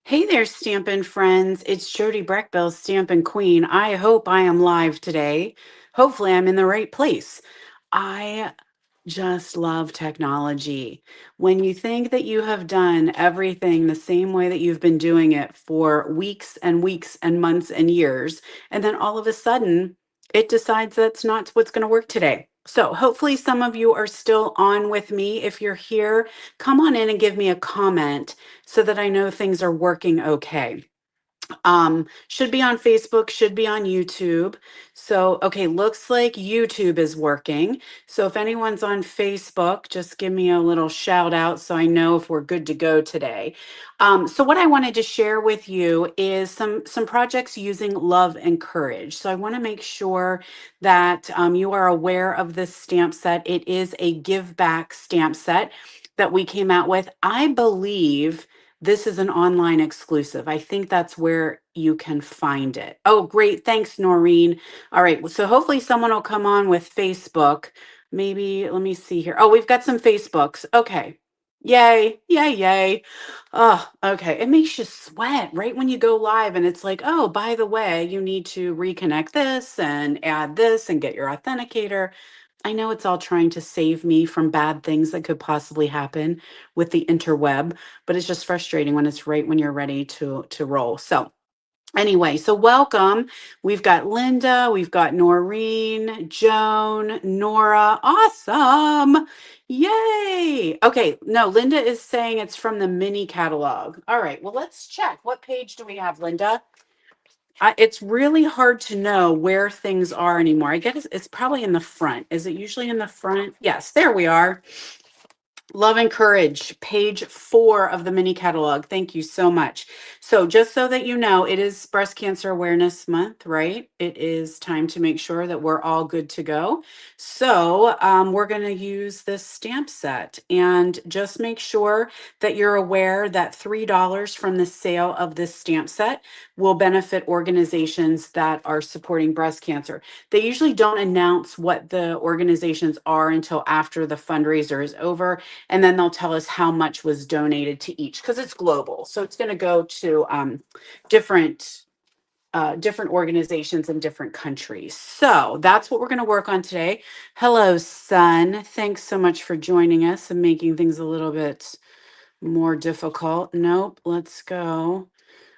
Hey there, Stampin' friends. It's Jody Breckbill, Stampin' Queen. I hope I am live today. Hopefully, I'm in the right place. I just love technology. When you think that you have done everything the same way that you've been doing it for weeks and months and years, and then all of a sudden it decides that's not what's going to work today. So, hopefully, some of you are still on with me. If you're here, come on in and give me a comment so that I know things are working okay. Should be on Facebook, should be on YouTube. So, okay, looks like YouTube is working. So if anyone's on Facebook, just give me a little shout out so I know if we're good to go today. So what I wanted to share with you is some projects using love and courage. So I want to make sure that you are aware of this stamp set. It is a give back stamp set that we came out with. I believe this is an online exclusive. I think that's where you can find it. Oh, great. Thanks, Noreen. All right. So hopefully someone will come on with Facebook. Maybe, let me see here. Oh, we've got some Facebooks. Okay. Yay. Yay. Yay. Oh, okay. It makes you sweat right when you go live. And it's like, oh, by the way, you need to reconnect this and add this and get your authenticator. I know it's all trying to save me from bad things that could possibly happen with the interweb, but it's just frustrating when it's right when you're ready to roll. So anyway, so welcome. We've got Linda, we've got Noreen, Joan, Nora. Awesome. Yay. Okay, no, Linda is saying it's from the mini catalog. All right, well, let's check. What page do we have, Linda? It's really hard to know where things are anymore. I guess it's probably in the front. Is it usually in the front? Yes, there we are. Love and Courage, page 4 of the mini catalog. Thank you so much. So, just so that you know, it is Breast Cancer Awareness Month, right? It is time to make sure that we're all good to go. So, we're going to use this stamp set and just make sure that you're aware that $3 from the sale of this stamp set will benefit organizations that are supporting breast cancer. They usually don't announce what the organizations are until after the fundraiser is over, and then they'll tell us how much was donated to each because it's global. So it's going to go to different different organizations in different countries. So that's what we're going to work on today. Hello, Sun. Thanks so much for joining us and making things a little bit more difficult. Nope, let's go.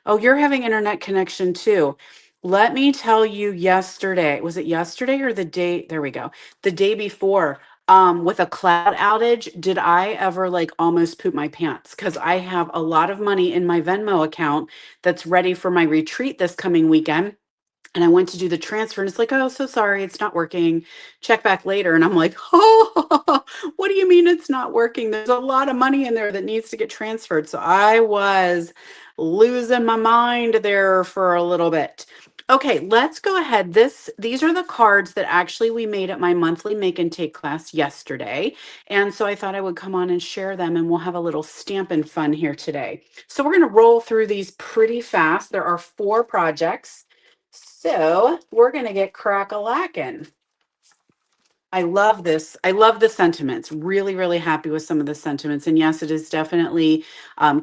Oh, you're having internet connection too. Let me tell you, yesterday, was it yesterday or the day? There we go. The day before, with a cloud outage, did I ever like almost poop my pants? Because I have a lot of money in my Venmo account that's ready for my retreat this coming weekend. And I went to do the transfer and it's like, oh, so sorry, it's not working. Check back later. And I'm like, oh, what do you mean it's not working? There's a lot of money in there that needs to get transferred. So I was losing my mind there for a little bit. Okay, let's go ahead. These are the cards that actually we made at my monthly make and take class yesterday. And so I thought I would come on and share them and we'll have a little Stampin' Fun here today. So we're going to roll through these pretty fast. There are 4 projects. So we're going to get crack-a-lackin'. I love this. I love the sentiments. Really, really happy with some of the sentiments. And yes, it is definitely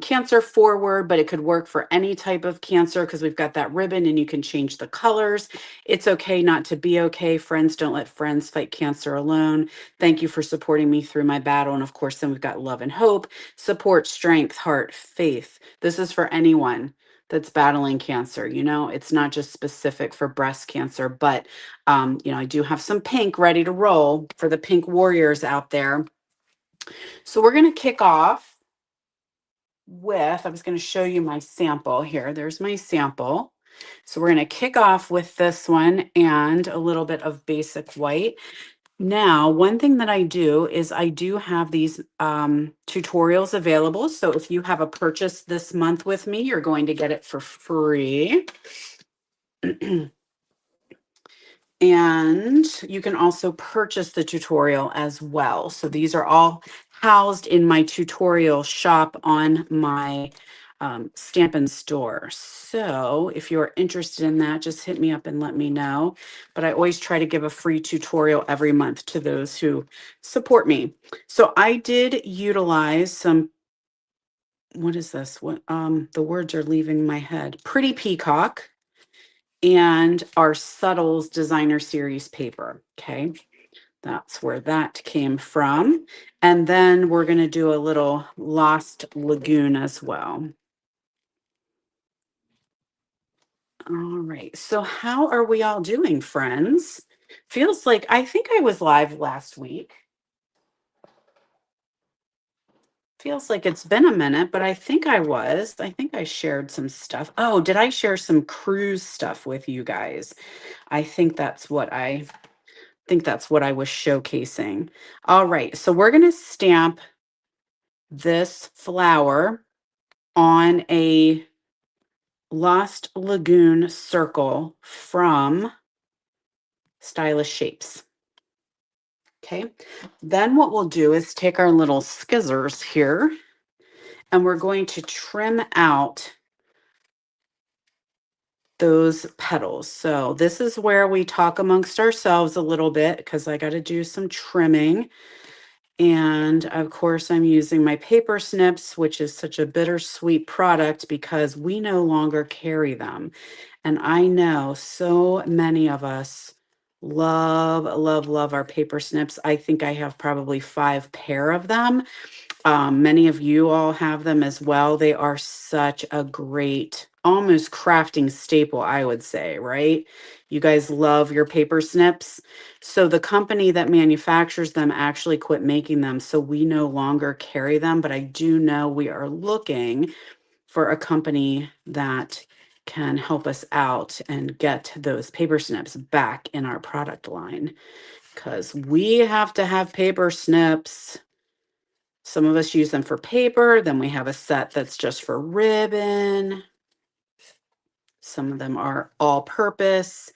cancer forward, but it could work for any type of cancer because we've got that ribbon and you can change the colors. It's okay not to be okay. Friends, don't let friends fight cancer alone. Thank you for supporting me through my battle. And of course, then we've got love and hope, support, strength, heart, faith. This is for anyone that's battling cancer. It's not just specific for breast cancer, but I do have some pink ready to roll for the pink warriors out there. So we're going to kick off with, I was going to show you my sample here. There's my sample. So we're going to kick off with this one and a little bit of basic white. Now, one thing that I do is I do have these tutorials available. So if you have a purchase this month with me, you're going to get it for free. And you can also purchase the tutorial as well. So these are all housed in my tutorial shop on my Stampin' Store. So if you're interested in that, just hit me up and let me know. But I always try to give a free tutorial every month to those who support me. So I did utilize some what is this? What the words are leaving my head. Pretty Peacock and our Subtles Designer Series paper. Okay. That's where that came from. And then we're going to do a little Lost Lagoon as well. All right. So, how are we all doing, friends? Feels like I think I was live last week. Feels like it's been a minute, but I think I was. I think I shared some stuff. Oh, did I share some cruise stuff with you guys? I think that's what I was showcasing. All right. So, we're going to stamp this flower on a Lost Lagoon circle from Stylish Shapes. Okay. Then what we'll do is take our little scissors here and we're going to trim out those petals. So this is where we talk amongst ourselves a little bit because I got to do some trimming. And of course, I'm using my paper snips, which is such a bittersweet product because we no longer carry them. And I know so many of us love, love, love our paper snips. I think I have probably 5 pair of them. Many of you all have them as well. They are such a great, almost crafting staple, I would say, right? You guys love your paper snips. So the company that manufactures them actually quit making them. So we no longer carry them. But I do know we are looking for a company that can help us out and get those paper snips back in our product line because we have to have paper snips. Some of us use them for paper. Then we have a set that's just for ribbon. Some of them are all purpose,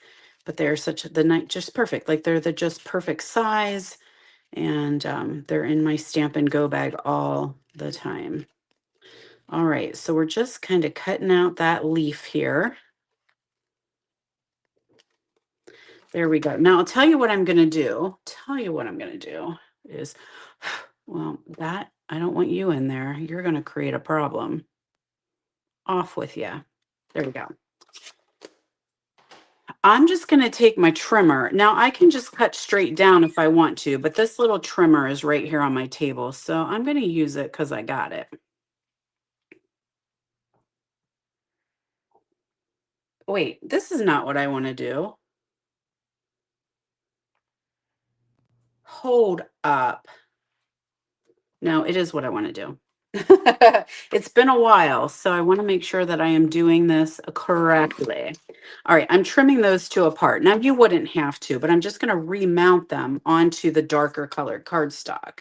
but they're such the night just perfect. Like they're the just perfect size. And they're in my Stamp and Go bag all the time. All right, so we're just kind of cutting out that leaf here. There we go. Now I'll tell you what I'm going to do. Tell you what I'm going to do is, well, that I don't want you in there. You're going to create a problem. Off with you. There we go. I'm just going to take my trimmer. Now I can just cut straight down if I want to, but this little trimmer is right here on my table. So I'm going to use it because I got it. Wait, this is not what I want to do. Hold up. No, it is what I want to do. It's been a while, so I want to make sure that I am doing this correctly. All right, I'm trimming those two apart. Now, you wouldn't have to, but I'm just going to remount them onto the darker colored cardstock.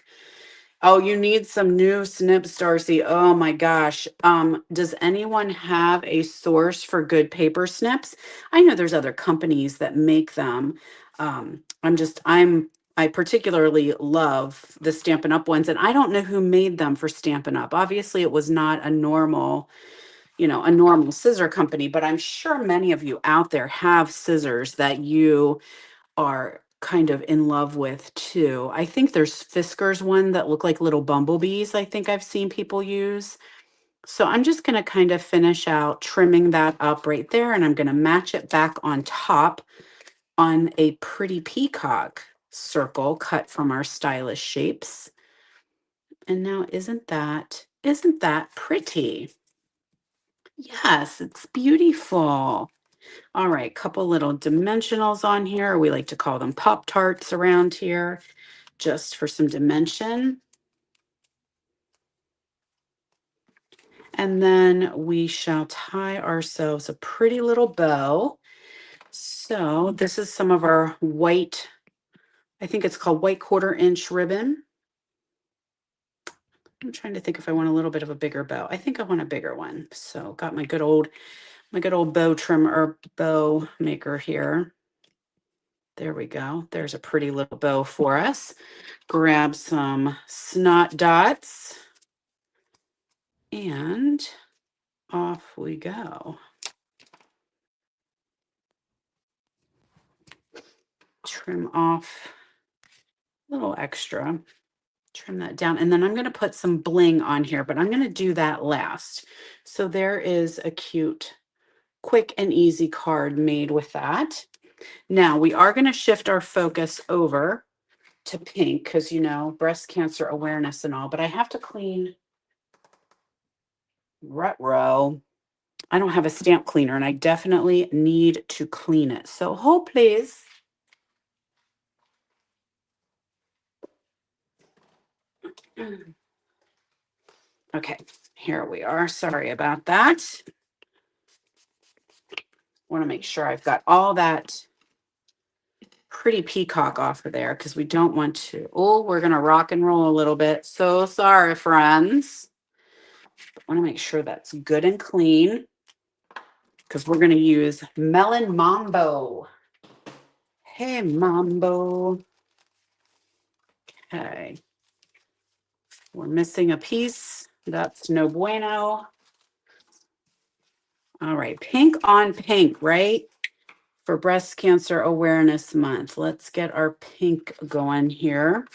Oh, you need some new snips, Darcy. Oh my gosh. Does anyone have a source for good paper snips? I know there's other companies that make them. I particularly love the Stampin' Up ones, and I don't know who made them for Stampin' Up. Obviously, it was not a normal, a normal scissor company, but I'm sure many of you out there have scissors that you are kind of in love with too. I think there's Fisker's one that look like little bumblebees. I think I've seen people use. So I'm just going to kind of finish out trimming that up right there, and I'm going to match it back on top on a Pretty Peacock circle cut from our Stylish Shapes. And now isn't that pretty? Yes, it's beautiful. All right, couple little dimensionals on here. We like to call them Pop Tarts around here, just for some dimension. And then we shall tie ourselves a pretty little bow. So this is some of our white, I think it's called white 1/4 inch ribbon. I'm trying to think if I want a little bit of a bigger bow. I think I want a bigger one. So got my good old bow trimmer or bow maker here. There we go. There's a pretty little bow for us. Grab some snot dots and off we go. Trim off a little extra trim that down. And then I'm going to put some bling on here, but I'm going to do that last. So there is a cute, quick and easy card made with that. Now we are going to shift our focus over to pink because, you know, breast cancer awareness and all, but I have to clean Retro. I don't have a stamp cleaner and I definitely need to clean it. So hold please. Okay, here we are. Sorry about that. Want to make sure I've got all that pretty peacock off of there because we don't want to. Oh, we're going to rock and roll a little bit. So sorry, friends. Want to make sure that's good and clean because we're going to use Melon Mambo. Hey, Mambo. Okay. We're missing a piece. That's no bueno. All right, pink on pink, right? For Breast Cancer Awareness Month. Let's get our pink going here.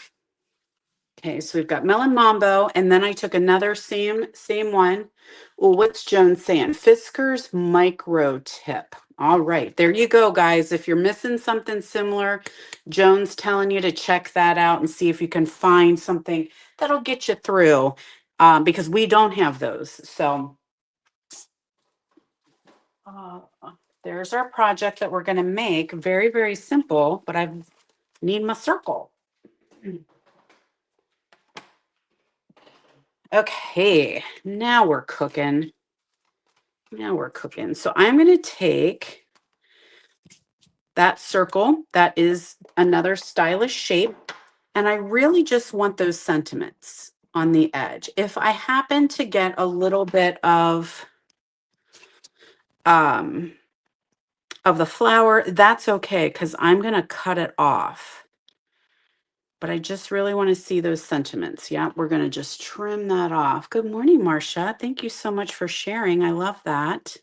Okay, so we've got Melon Mambo, and then I took another same one. Well, what's Joan saying? Fisker's Micro Tip. All right, there you go, guys. If you're missing something similar, Joan's telling you to check that out and see if you can find something that'll get you through because we don't have those. So there's our project that we're going to make. Very, very simple, but I need my circle. Okay, now we're cooking. Now we're cooking. So I'm going to take that circle. That is another stylish shape. And I really just want those sentiments on the edge. If I happen to get a little bit of the flower, that's okay because I'm going to cut it off. But I just really want to see those sentiments. Yeah, we're going to just trim that off. Good morning, Marcia. Thank you so much for sharing. I love that.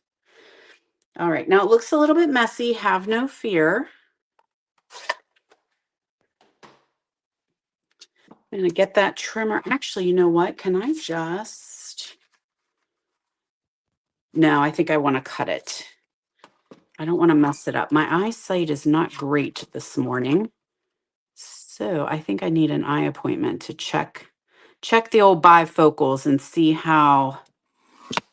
All right, now it looks a little bit messy. Have no fear. I'm going to get that trimmer. Actually, you know what? Can I just... No, I think I want to cut it. I don't want to mess it up. My eyesight is not great this morning. So I think I need an eye appointment to check the old bifocals and see how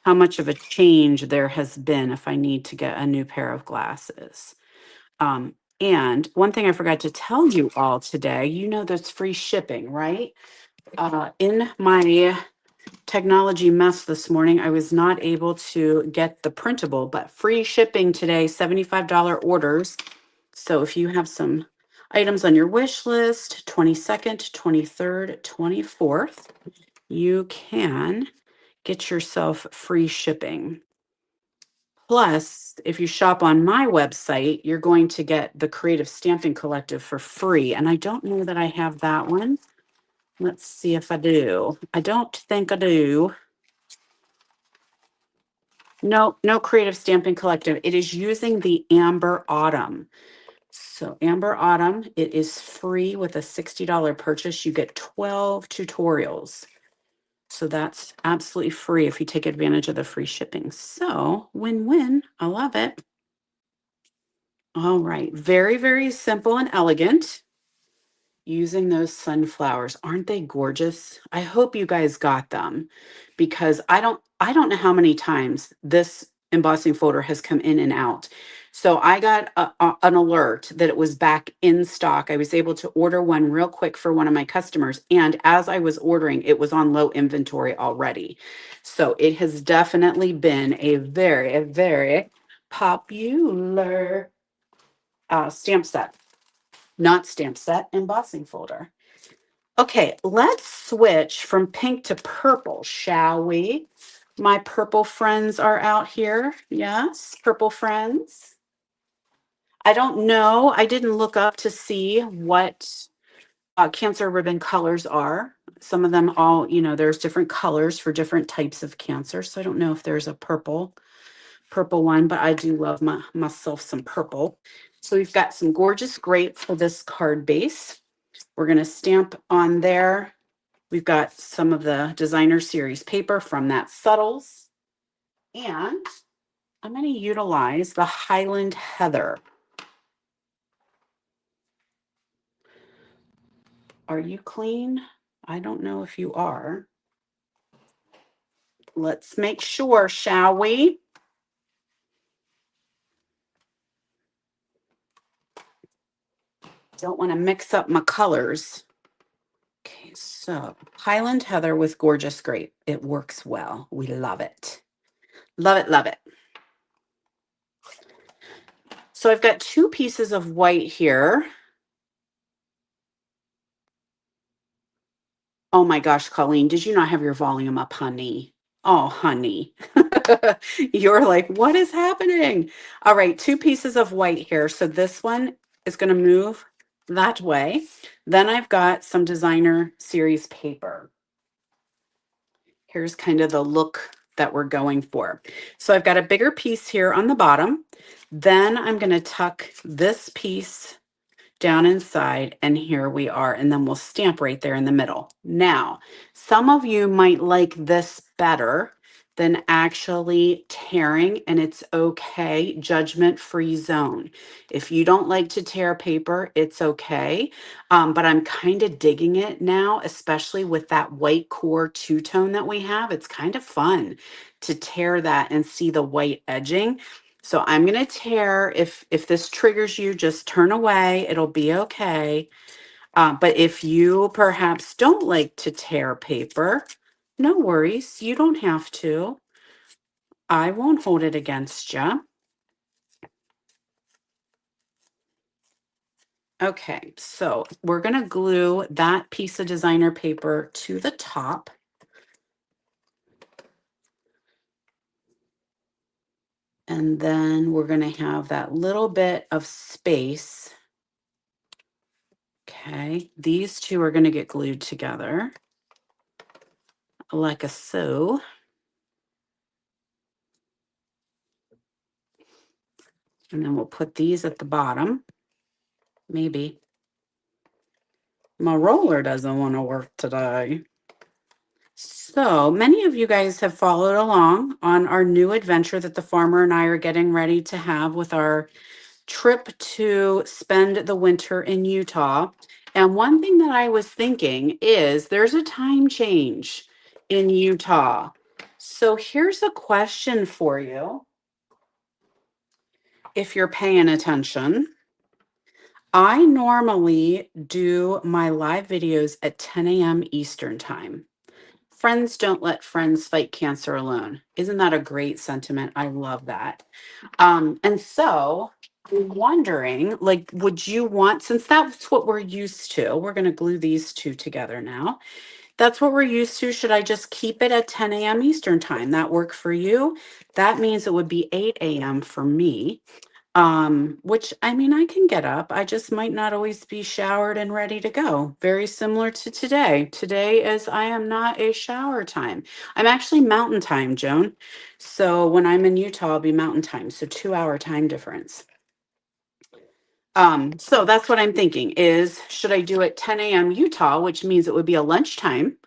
much of a change there has been if I need to get a new pair of glasses. And one thing I forgot to tell you all today, you know, there's free shipping, right? In my technology mess this morning, I was not able to get the printable, but free shipping today, $75 orders. So if you have some items on your wish list, 22nd, 23rd, 24th, you can get yourself free shipping. Plus, if you shop on my website, you're going to get the Creative Stamping Collective for free. And I don't know that I have that one. Let's see if I do. I don't think I do. No Creative Stamping Collective. It is using the Amber Autumn. So Amber Autumn, it is free with a $60 purchase. You get 12 tutorials. So that's absolutely free if you take advantage of the free shipping. So win-win. I love it. All right. Very, very simple and elegant. Using those sunflowers. Aren't they gorgeous? I hope you guys got them because I don't know how many times this embossing folder has come in and out. So I got an alert that it was back in stock. I was able to order one real quick for one of my customers. And as I was ordering, it was on low inventory already. So it has definitely been a very, very popular stamp set. Not stamp set, embossing folder. Okay, let's switch from pink to purple, shall we? My purple friends are out here. Yes, purple friends. I don't know. I didn't look up to see what cancer ribbon colors are. Some of them all, you know, there's different colors for different types of cancer. So I don't know if there's a purple one, but I do love myself some purple. So we've got some gorgeous grape for this card base. We're going to stamp on there We've got some of the designer series paper from that Subtles. And I'm going to utilize the Highland Heather. Are you clean? I don't know if you are. Let's make sure, shall we? Don't want to mix up my colors. Okay, so Highland Heather with Gorgeous Grape. It works well. We love it. Love it, love it. So I've got 2 pieces of white here. Oh my gosh, Colleen, did you not have your volume up, honey? Oh, honey. You're like, what is happening? All right, 2 pieces of white here. So this one is going to move that way. Then I've got some designer series paper. Here's kind of the look that we're going for. So I've got a bigger piece here on the bottom. Then I'm going to tuck this piece down inside, and here we are. And then we'll stamp right there in the middle. Now, some of you might like this better than actually tearing, and it's okay. Judgment-free zone. If you don't like to tear paper, it's okay. But I'm kind of digging it now, especially with that white core two-tone that we have. It's kind of fun to tear that and see the white edging. So I'm going to tear. If this triggers you, just turn away. It'll be okay. But if you perhaps don't like to tear paper, no worries. You don't have to. I won't hold it against you. Okay, so we're going to glue that piece of designer paper to the top. And then we're going to have that little bit of space. Okay, these 2 are going to get glued together like a so. And then we'll put these at the bottom. Maybe. My roller doesn't want to work today. So many of you guys have followed along on our new adventure that the farmer and I are getting ready to have with our trip to spend the winter in Utah. And one thing that I was thinking is there's a time change in Utah. So here's a question for you. If you're paying attention, I normally do my live videos at 10 a.m. Eastern time. Friends don't let friends fight cancer alone. Isn't that a great sentiment? I love that. And so I'm wondering, like, would you want, since that's what we're used to, we're going to glue these 2 together now. That's what we're used to. Should I just keep it at 10 a.m. Eastern time? That work for you? That means it would be 8 a.m. for me. Which I mean, I can get up. I just might not always be showered and ready to go. Very similar to today. Today is I am not a shower time. I'm actually mountain time, Joan. So when I'm in Utah, I'll be mountain time. So 2-hour time difference. So that's what I'm thinking is should I do it 10 a.m. Utah, which means it would be a lunchtime.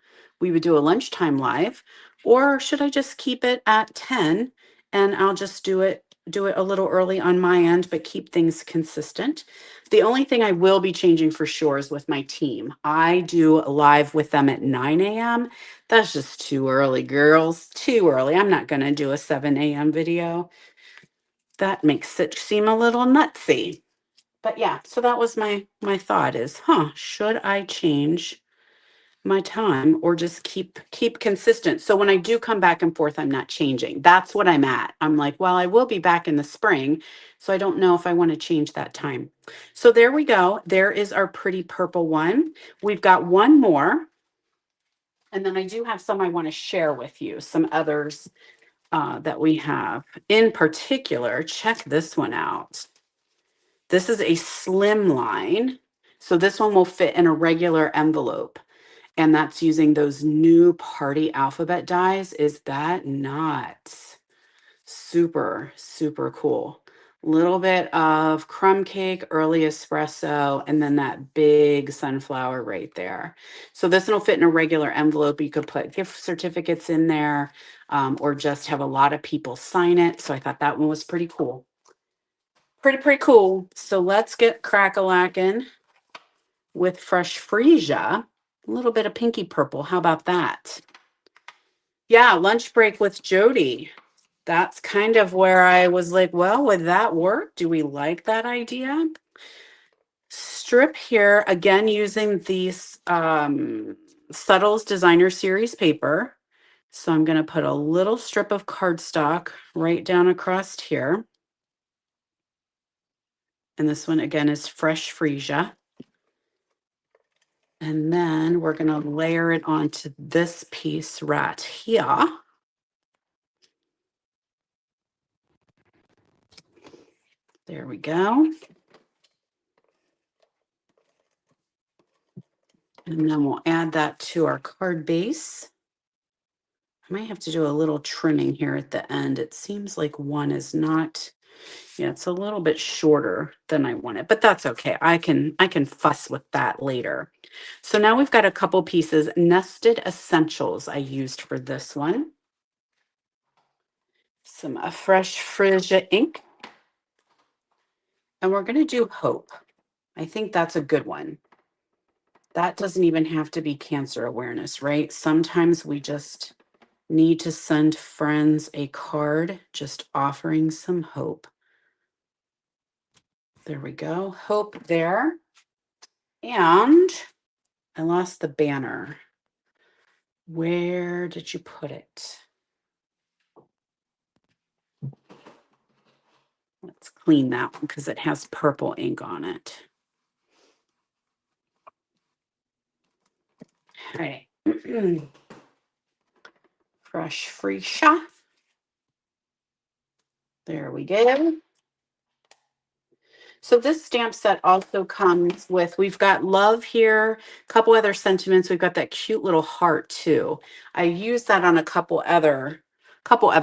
We would do a lunchtime live, or should I just keep it at 10 and I'll just do it a little early on my end, but keep things consistent. The only thing I will be changing for sure is with my team. I do live with them at 9 a.m. That's just too early, girls. Too early. I'm not going to do a 7 a.m. video. That makes it seem a little nutsy. But yeah, so that was my thought is, should I change my time or just keep consistent? So when I do come back and forth, I'm not changing. That's what I'm at. I'm like, well, I will be back in the spring, so I don't know if I want to change that time. So there we go. There is our pretty purple one. We've got one more. And then I do have some I want to share with you, some others that we have. In particular, check this one out. This is a slim line. So this one will fit in a regular envelope. And that's using those new party alphabet dies. Is that not super, super cool? Little bit of crumb cake, early espresso, and then that big sunflower right there. So this one will fit in a regular envelope. You could put gift certificates in there, or just have a lot of people sign it. So I thought that one was pretty cool. Pretty cool. So let's get crack-a-lackin' with fresh freesia. A little bit of pinky purple. How about that? Yeah, lunch break with Jody. That's kind of where I was like, well, would that work? Do we like that idea? Strip here, again, using these Subtles Designer Series paper. So I'm going to put a little strip of cardstock right down across here. And this one, again, is fresh freesia. And then we're going to layer it onto this piece right here. There we go. And then we'll add that to our card base. I might have to do a little trimming here at the end. It seems like one is not, yeah, it's a little bit shorter than I wanted, but that's okay. I can fuss with that later. So now we've got a couple pieces. Nested Essentials I used for this one. Some fresh Frisia ink. And we're going to do Hope. I think that's a good one. That doesn't even have to be cancer awareness, right? Sometimes we just need to send friends a card just offering some hope. There we go. Hope there. And I lost the banner. Where did you put it? Let's clean that one because it has purple ink on it. All right. Fresh freesia. There we go. So this stamp set also comes with, we've got love here, a couple other sentiments. We've got that cute little heart too. I use that on a couple other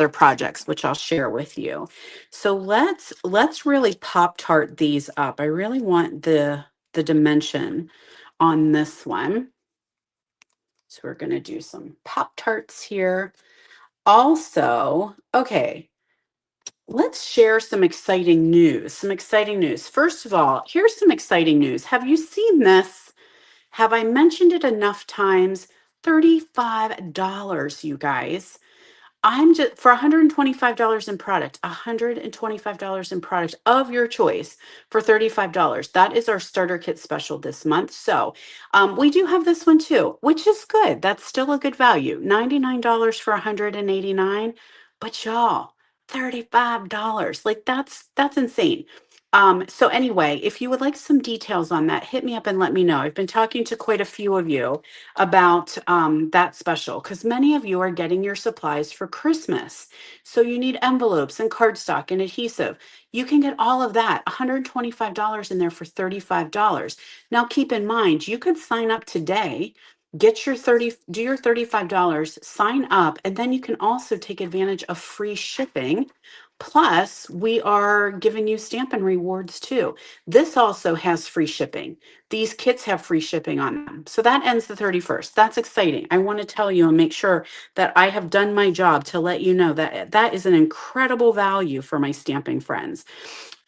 projects, which I'll share with you. So let's really Pop-Tart these up. I really want the dimension on this one. So we're going to do some Pop-Tarts here. Also, okay, let's share some exciting news. First of all, here's some exciting news. Have you seen this? Have I mentioned it enough times? $35, you guys. I'm just for $125 in product, $125 in product of your choice for $35. That is our starter kit special this month. So we do have this one too, which is good. That's still a good value. $99 for 189, but y'all, $35. Like that's insane. So anyway, if you would like some details on that, hit me up and let me know. I've been talking to quite a few of you about that special because many of you are getting your supplies for Christmas. So you need envelopes and cardstock and adhesive. You can get all of that, $125 in there for $35. Now keep in mind, you could sign up today, get your do your $35, sign up, and then you can also take advantage of free shipping. Plus, we are giving you Stampin' Rewards too. This also has free shipping. These kits have free shipping on them. So that ends the 31st. That's exciting. I want to tell you and make sure that I have done my job to let you know that that is an incredible value for my stamping friends.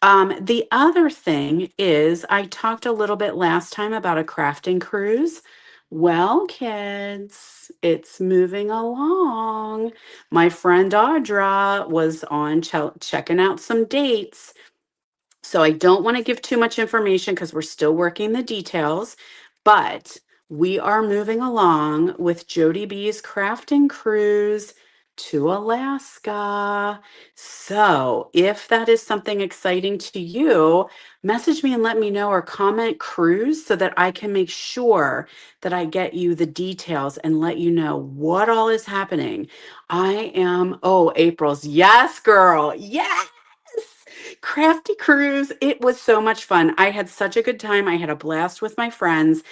The other thing is, I talked a little bit last time about a crafting cruise. Well, kids, it's moving along. My friend Audra was on checking out some dates. So I don't want to give too much information because we're still working the details, but we are moving along with Jody B's crafting cruise to Alaska. So if that is something exciting to you, message me and let me know or comment cruise so that I can make sure that I get you the details and let you know what all is happening. April's, yes, girl. Yes. Crafty cruise. It was so much fun. I had such a good time. I had a blast with my friends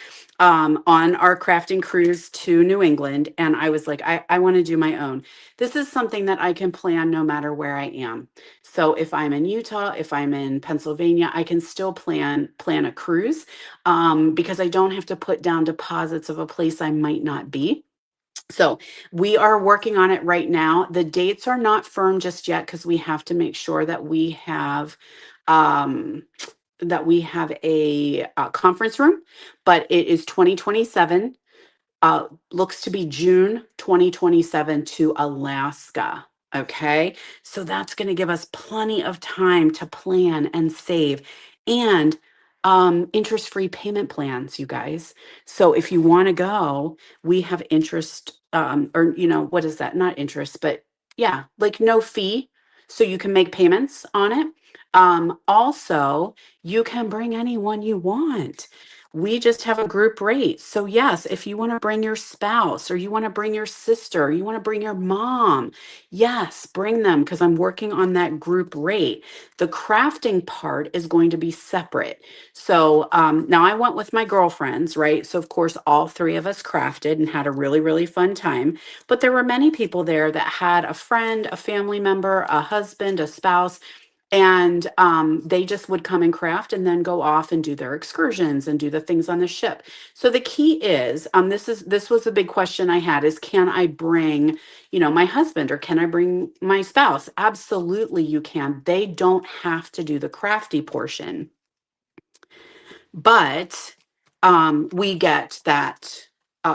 on our crafting cruise to New England. And I was like, I want to do my own. This is something that I can plan no matter where I am. So if I'm in Utah, if I'm in Pennsylvania, I can still plan a cruise because I don't have to put down deposits of a place I might not be. So we are working on it right now. The dates are not firm just yet because we have to make sure that um, we have a conference room, but it is 2027. Looks to be June 2027 to Alaska. Okay. So that's going to give us plenty of time to plan and save and interest-free payment plans, you guys. So if you want to go, we have interest, or, what is that? Not interest, but yeah, like no fee. So you can make payments on it. Also, you can bring anyone you want. We just have a group rate. So, yes, if you want to bring your spouse or you want to bring your sister, or you want to bring your mom, yes, bring them because I'm working on that group rate. The crafting part is going to be separate. So, now I went with my girlfriends, right? So, of course, all three of us crafted and had a really, really fun time. But there were many people there that had a friend, a family member, a husband, a spouse, and they just would come and craft and then go off and do their excursions and do the things on the ship. So the key is, this was a big question I had, is can I bring, my husband, or can I bring my spouse? Absolutely you can. They don't have to do the crafty portion, but we get that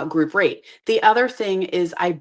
group rate. The other thing is I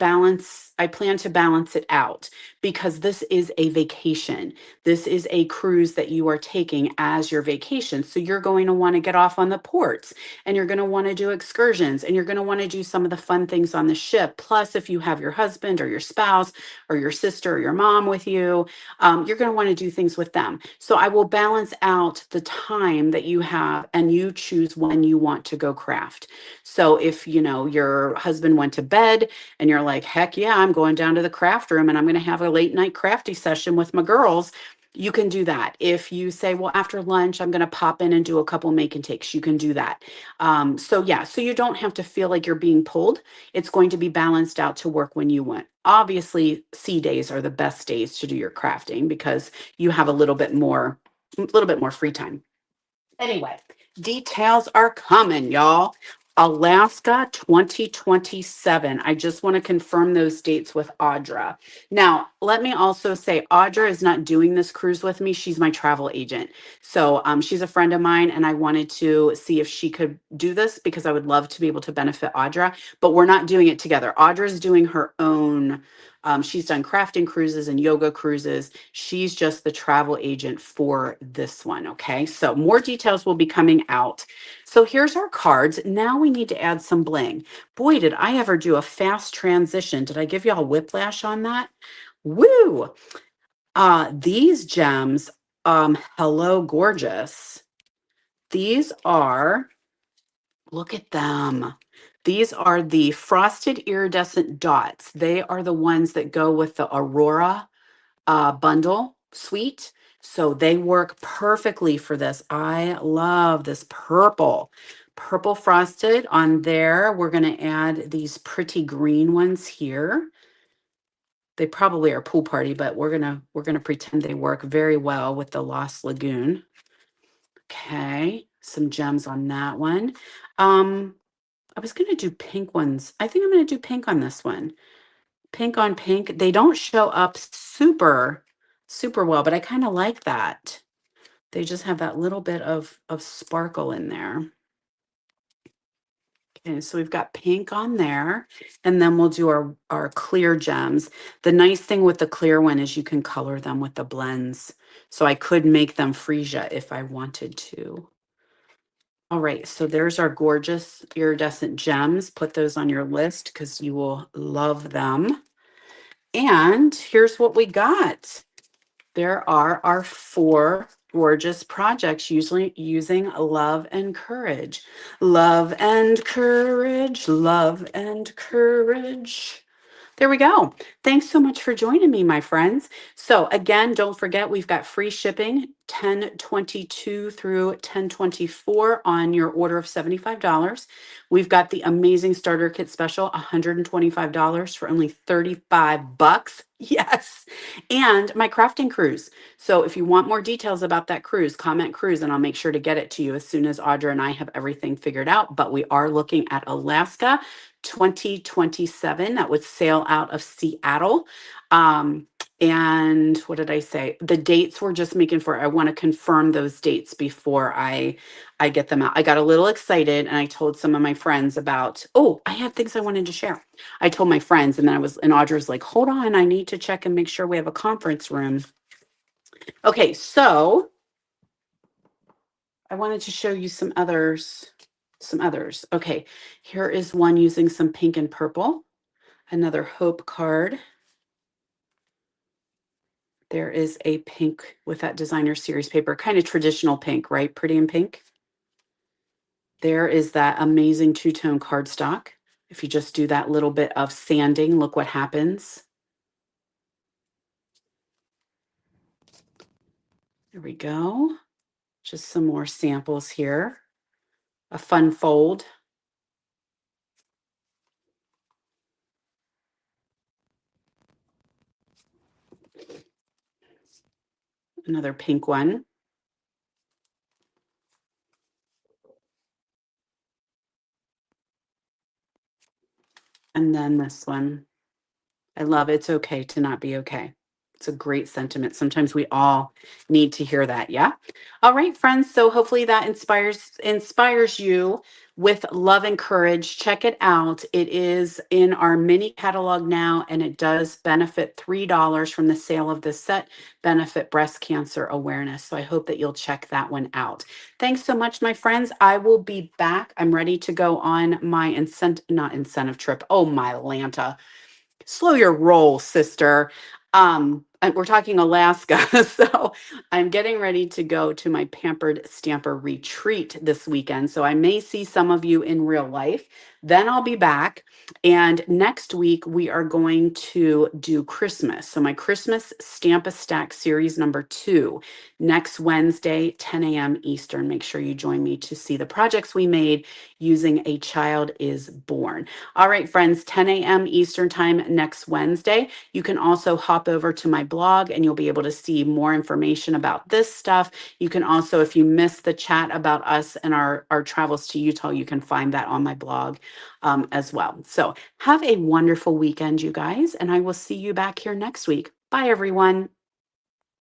plan to balance it out because this is a vacation. This is a cruise that you are taking as your vacation. So you're going to want to get off on the ports and you're going to want to do excursions and you're going to want to do some of the fun things on the ship. Plus, if you have your husband or your spouse or your sister or your mom with you, you're going to want to do things with them. So I will balance out the time that you have and you choose when you want to go craft. So if, your husband went to bed and you're like, heck yeah, I'm going down to the craft room and I'm going to have a late night crafty session with my girls, you can do that. If you say, well, after lunch, I'm going to pop in and do a couple make and takes, you can do that. So yeah, so you don't have to feel like you're being pulled. It's going to be balanced out to work when you want. Obviously, sea days are the best days to do your crafting because you have a little bit more free time. Anyway, details are coming, y'all. Alaska 2027. I just want to confirm those dates with Audra. Now, let me also say, Audra is not doing this cruise with me. She's my travel agent. So she's a friend of mine, and I wanted to see if she could do this because I would love to be able to benefit Audra, but we're not doing it together. Audra's doing her own. She's done crafting cruises and yoga cruises. She's just the travel agent for this one. Okay. So more details will be coming out. So here's our cards. Now we need to add some bling. Boy, did I ever do a fast transition. Did I give y'all whiplash on that? Woo! These gems, hello, gorgeous. These are, look at them. These are the frosted iridescent dots. They are the ones that go with the Aurora bundle suite. So they work perfectly for this. I love this purple frosted on there. We're going to add these pretty green ones here. They probably are pool party, but we're gonna pretend they work very well with the Lost Lagoon. Okay, some gems on that one. I was gonna do pink ones. I think I'm gonna do pink on this one. Pink on pink. They don't show up super well, but I kind of like that. They just have that little bit of sparkle in there. Okay, so we've got pink on there, and then we'll do our clear gems. The nice thing with the clear one is you can color them with the blends. So I could make them freesia if I wanted to. All right, so there's our gorgeous iridescent gems. Put those on your list because you will love them. And here's what we got. There are our 4 gorgeous projects, usually using love and courage. Love and courage, love and courage. There we go. Thanks so much for joining me, my friends. So, again, don't forget we've got free shipping 10/22 through 10/24 on your order of $75. We've got the amazing starter kit special, $125 for only 35 bucks. Yes. And my crafting cruise. So, if you want more details about that cruise, comment cruise and I'll make sure to get it to you as soon as Audra and I have everything figured out. But we are looking at Alaska 2027. That would sail out of Seattle. And what did I say? The dates we're just making for. I want to confirm those dates before I get them out. I got a little excited and I told some of my friends about, oh, I have things I wanted to share. I told my friends and then and Audra's like, hold on, I need to check and make sure we have a conference room. Okay, so I wanted to show you some others. Okay, here is one using some pink and purple. Another hope card. There is a pink with that designer series paper, kind of traditional pink, right? Pretty in pink. There is that amazing two-tone cardstock. If you just do that little bit of sanding, look what happens. There we go. Just some more samples here. A fun fold. Another pink one. And then this one. I love It's Okay to Not Be Okay. It's a great sentiment. Sometimes we all need to hear that. Yeah. All right, friends. So hopefully that inspires you with love and courage. Check it out. It is in our mini catalog now, and it does benefit $3 from the sale of this set, benefit breast cancer awareness. So I hope that you'll check that one out. Thanks so much, my friends. I will be back. I'm ready to go on my not incentive trip. Oh, my Lanta. Slow your roll, sister. And we're talking Alaska. So I'm getting ready to go to my Pampered Stamper retreat this weekend. So I may see some of you in real life. Then I'll be back. And next week, we are going to do Christmas. So my Christmas Stamp a Stack series number 2, next Wednesday, 10 a.m. Eastern. Make sure you join me to see the projects we made using A Child is Born. All right, friends, 10 a.m. Eastern time next Wednesday. You can also hop over to my blog and you'll be able to see more information about this stuff. You can also, if you missed the chat about us and our travels to Utah, you can find that on my blog as well. So have a wonderful weekend, you guys, and I will see you back here next week. Bye, everyone.